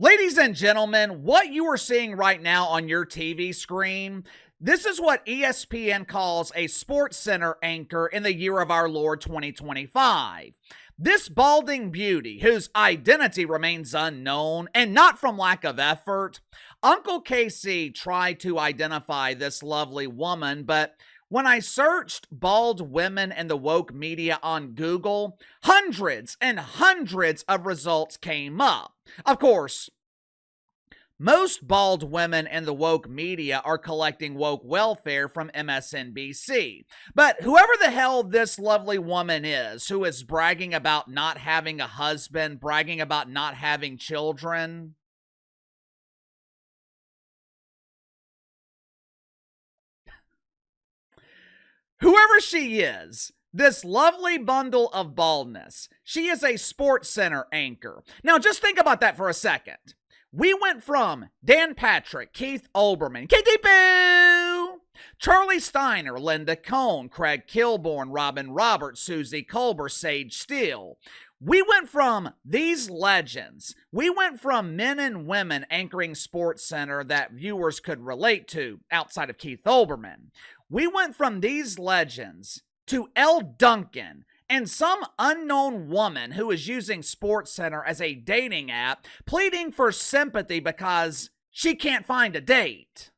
Ladies and gentlemen, what you are seeing right now on your TV screen, this is what ESPN calls a Sports Center anchor in the year of our Lord 2025. This balding beauty, whose identity remains unknown and not from lack of effort, Uncle KC tried to identify this lovely woman, but when I searched bald women in the woke media on Google, hundreds and hundreds of results came up. Of course, most bald women in the woke media are collecting woke welfare from MSNBC. But whoever the hell this lovely woman is, who is bragging about not having a husband, bragging about not having children, whoever she is, this lovely bundle of baldness, she is a Sports Center anchor. Now, just think about that for a second. We went from Dan Patrick, Keith Olbermann, Katie Boo, Charlie Steiner, Linda Cohn, Craig Kilborn, Robin Roberts, Susie Colbert, Sage Steele. We went from these legends. We went from men and women anchoring Sports Center that viewers could relate to outside of Keith Olbermann. We went from these legends to Elle Duncan and some unknown woman who is using Sports Center as a dating app, pleading for sympathy because she can't find a date.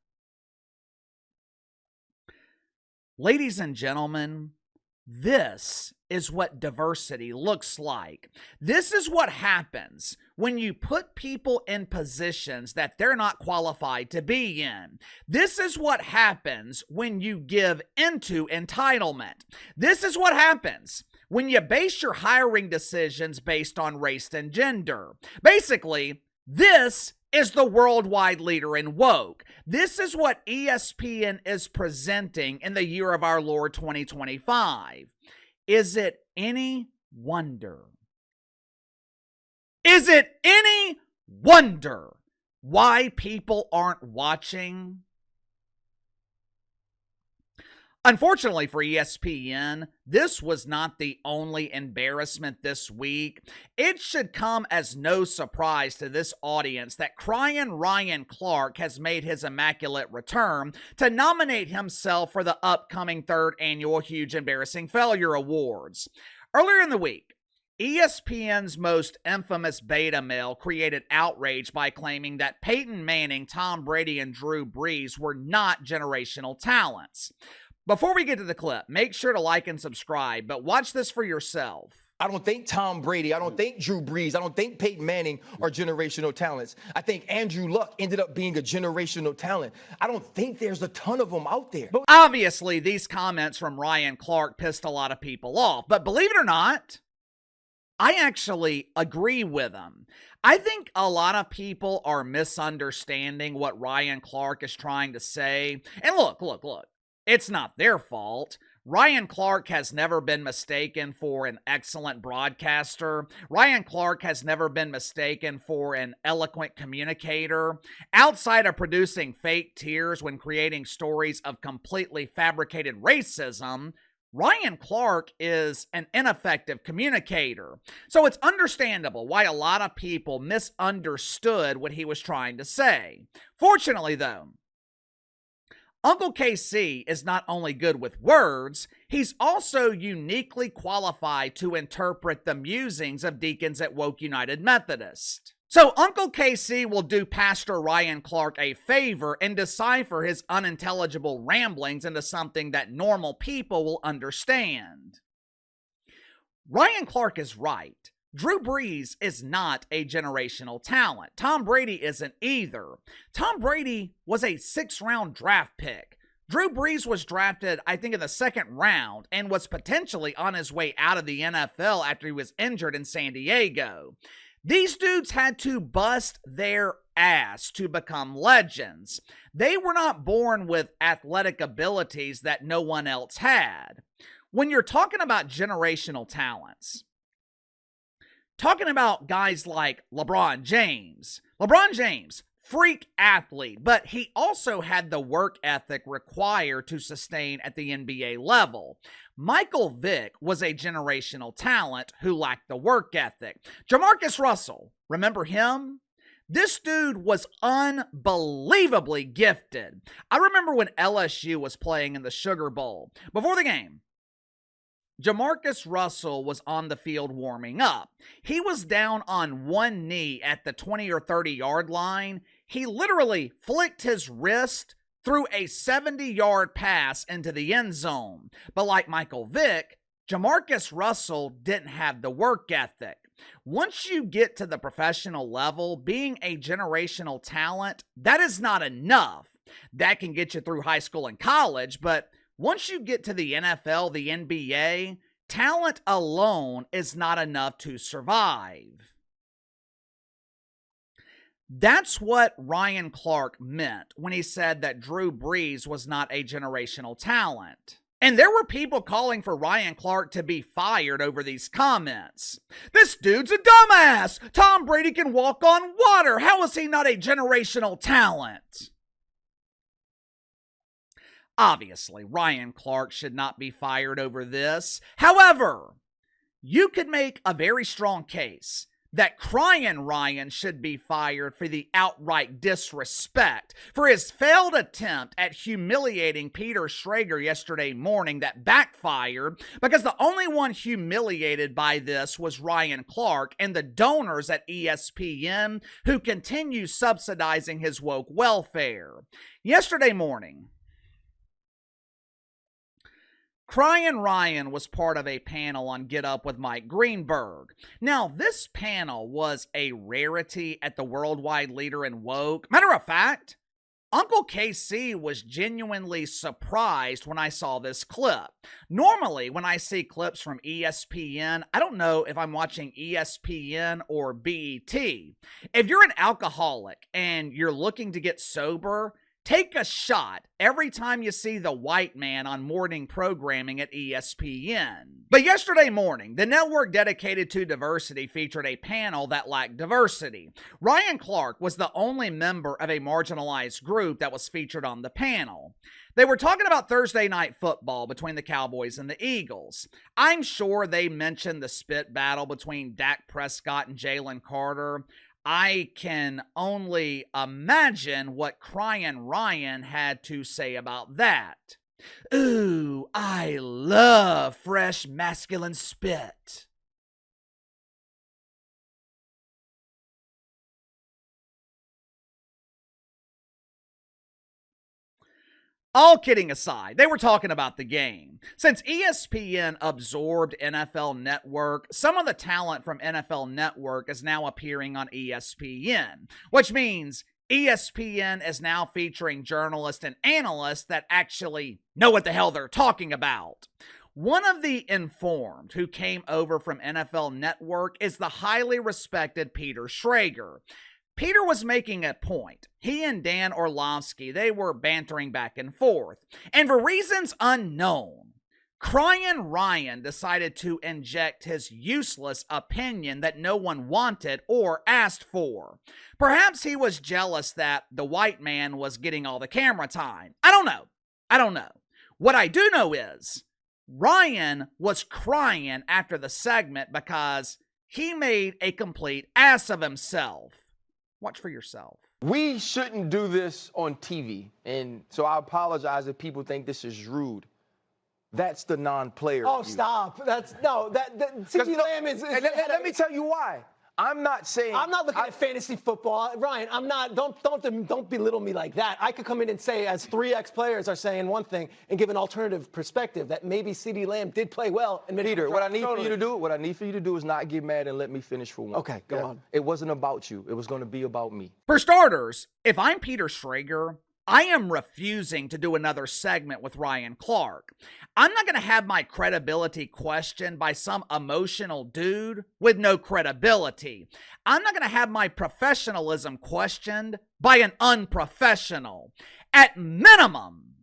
Ladies and gentlemen, this is what diversity looks like. This is what happens when you put people in positions that they're not qualified to be in. This is what happens when you give into entitlement. This is what happens when you base your hiring decisions based on race and gender. Basically, this is the worldwide leader in woke. This is what ESPN is presenting in the year of our Lord 2025. Is it any wonder? Is it any wonder why people aren't watching? Unfortunately for ESPN, this was not the only embarrassment this week. It should come as no surprise to this audience that crying Ryan Clark has made his immaculate return to nominate himself for the upcoming third annual Huge Embarrassing Failure Awards. Earlier in the week, ESPN's most infamous beta male created outrage by claiming that Peyton Manning, Tom Brady, and Drew Brees were not generational talents. Before we get to the clip, make sure to like and subscribe, but watch this for yourself. I don't think Tom Brady, I don't think Drew Brees, I don't think Peyton Manning are generational talents. I think Andrew Luck ended up being a generational talent. I don't think there's a ton of them out there. Obviously, these comments from Ryan Clark pissed a lot of people off, but believe it or not, I actually agree with him. I think a lot of people are misunderstanding what Ryan Clark is trying to say. And look. It's not their fault. Ryan Clark has never been mistaken for an excellent broadcaster. Ryan Clark has never been mistaken for an eloquent communicator. Outside of producing fake tears when creating stories of completely fabricated racism, Ryan Clark is an ineffective communicator. So it's understandable why a lot of people misunderstood what he was trying to say. Fortunately, though, Uncle KC is not only good with words, he's also uniquely qualified to interpret the musings of deacons at Woke United Methodist. So Uncle KC will do Pastor Ryan Clark a favor and decipher his unintelligible ramblings into something that normal people will understand. Ryan Clark is right. Drew Brees is not a generational talent. Tom Brady isn't either. Tom Brady was a 6th-round draft pick. Drew Brees was drafted, I think, in the 2nd round and was potentially on his way out of the NFL after he was injured in San Diego. These dudes had to bust their ass to become legends. They were not born with athletic abilities that no one else had. When you're talking about generational talents, talking about guys like LeBron James, freak athlete, but he also had the work ethic required to sustain at the NBA level. Michael Vick was a generational talent who lacked the work ethic. Jamarcus Russell, remember him? This dude was unbelievably gifted. I remember when LSU was playing in the Sugar Bowl. Before the game, Jamarcus Russell was on the field warming up. He was down on one knee at the 20 or 30-yard line. He literally flicked his wrist, threw a 70-yard pass into the end zone. But like Michael Vick, Jamarcus Russell didn't have the work ethic. Once you get to the professional level, being a generational talent, that is not enough. That can get you through high school and college, but once you get to the NFL, the NBA, talent alone is not enough to survive. That's what Ryan Clark meant when he said that Drew Brees was not a generational talent. And there were people calling for Ryan Clark to be fired over these comments. This dude's a dumbass! Tom Brady can walk on water! How is he not a generational talent? Obviously, Ryan Clark should not be fired over this. However, you could make a very strong case that Crying Ryan should be fired for the outright disrespect, for his failed attempt at humiliating Peter Schrager yesterday morning that backfired, because the only one humiliated by this was Ryan Clark and the donors at ESPN who continue subsidizing his woke welfare. Yesterday morning, Crying Ryan was part of a panel on Get Up with Mike Greenberg. Now, this panel was a rarity at the worldwide leader in woke. Matter of fact, Uncle KC was genuinely surprised when I saw this clip. Normally, when I see clips from ESPN, I don't know if I'm watching ESPN or BET. If you're an alcoholic and you're looking to get sober, take a shot every time you see the white man on morning programming at ESPN. But yesterday morning, the network dedicated to diversity featured a panel that lacked diversity. Ryan Clark was the only member of a marginalized group that was featured on the panel. They were talking about Thursday night football between the Cowboys and the Eagles. I'm sure they mentioned the spit battle between Dak Prescott and Jalen Carter. I can only imagine what Crying Ryan had to say about that. Ooh, I love fresh masculine spit. All kidding aside, they were talking about the game. Since ESPN absorbed NFL Network, some of the talent from NFL Network is now appearing on ESPN, which means ESPN is now featuring journalists and analysts that actually know what the hell they're talking about. One of the informed who came over from NFL Network is the highly respected Peter Schrager. Peter was making a point. He and Dan Orlovsky, they were bantering back and forth. And for reasons unknown, Crying Ryan decided to inject his useless opinion that no one wanted or asked for. Perhaps he was jealous that the white man was getting all the camera time. I don't know. What I do know is Ryan was crying after the segment because he made a complete ass of himself. Watch for yourself. We shouldn't do this on TV, and so I apologize if people think this is rude. That's the non-player. Oh, view. Stop. That's no. CeeDee Lamb is. Let me tell you why. I'm not saying. I'm not looking at fantasy football, Ryan. I'm not. Don't belittle me like that. I could come in and say, as 3 ex-players are saying one thing, and give an alternative perspective that maybe CeeDee Lamb did play well. And Peter, what I need for you to do is not get mad and let me finish for one. Okay, go on. It wasn't about you. It was going to be about me. For starters, if I'm Peter Schrager, I am refusing to do another segment with Ryan Clark. I'm not going to have my credibility questioned by some emotional dude with no credibility. I'm not going to have my professionalism questioned by an unprofessional. At minimum,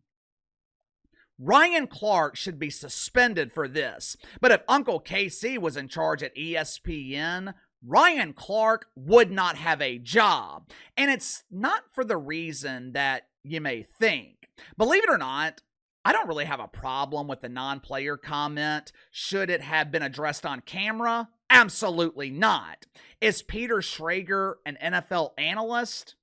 Ryan Clark should be suspended for this. But if Uncle KC was in charge at ESPN, Ryan Clark would not have a job. And it's not for the reason that you may think. Believe it or not, I don't really have a problem with the non-player comment should it have been addressed on camera. Absolutely not. Is Peter Schrager an NFL analyst?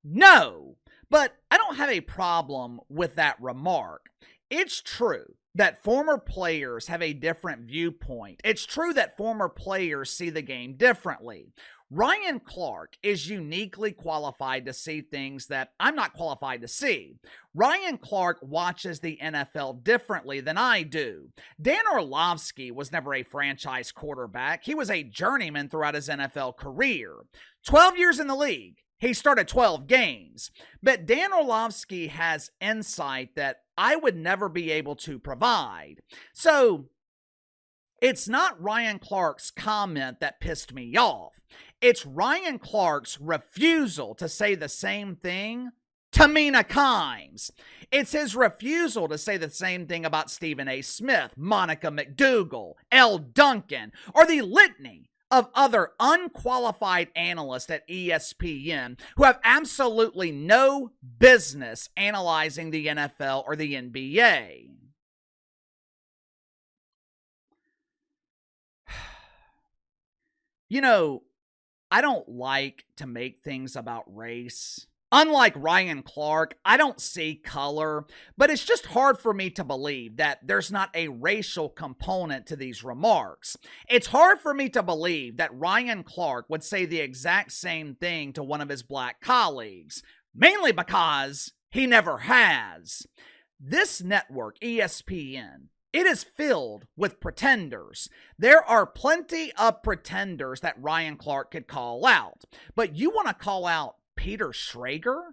No, but I don't have a problem with that remark. It's true that former players have a different viewpoint. It's true that former players see the game differently. Ryan Clark is uniquely qualified to see things that I'm not qualified to see. Ryan Clark watches the NFL differently than I do. Dan Orlovsky was never a franchise quarterback. He was a journeyman throughout his NFL career. 12 years in the league. He started 12 games. But Dan Orlovsky has insight that I would never be able to provide. So, it's not Ryan Clark's comment that pissed me off. It's Ryan Clark's refusal to say the same thing to Mina Kimes. It's his refusal to say the same thing about Stephen A. Smith, Monica McDougal, L. Duncan, or the litany of other unqualified analysts at ESPN who have absolutely no business analyzing the NFL or the NBA. You know, I don't like to make things about race. Unlike Ryan Clark, I don't see color, but it's just hard for me to believe that there's not a racial component to these remarks. It's hard for me to believe that Ryan Clark would say the exact same thing to one of his black colleagues, mainly because he never has. This network, ESPN, it is filled with pretenders. There are plenty of pretenders that Ryan Clark could call out. But you want to call out Peter Schrager?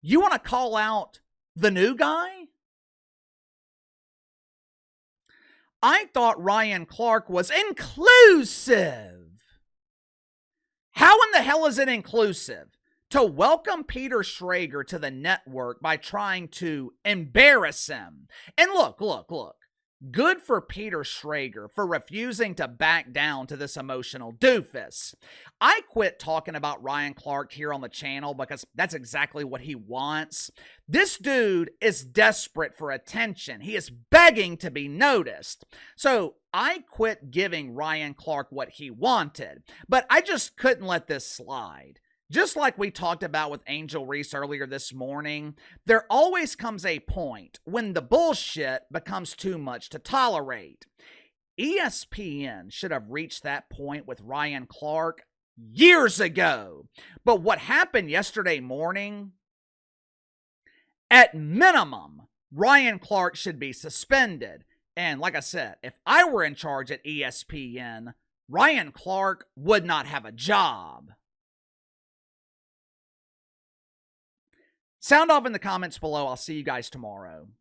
You want to call out the new guy? I thought Ryan Clark was inclusive. How in the hell is it inclusive to welcome Peter Schrager to the network by trying to embarrass him? And look. Good for Peter Schrager for refusing to back down to this emotional doofus. I quit talking about Ryan Clark here on the channel because that's exactly what he wants. This dude is desperate for attention. He is begging to be noticed. So I quit giving Ryan Clark what he wanted, but I just couldn't let this slide. Just like we talked about with Angel Reese earlier this morning, there always comes a point when the bullshit becomes too much to tolerate. ESPN should have reached that point with Ryan Clark years ago. But what happened yesterday morning, at minimum, Ryan Clark should be suspended. And like I said, if I were in charge at ESPN, Ryan Clark would not have a job. Sound off in the comments below. I'll see you guys tomorrow.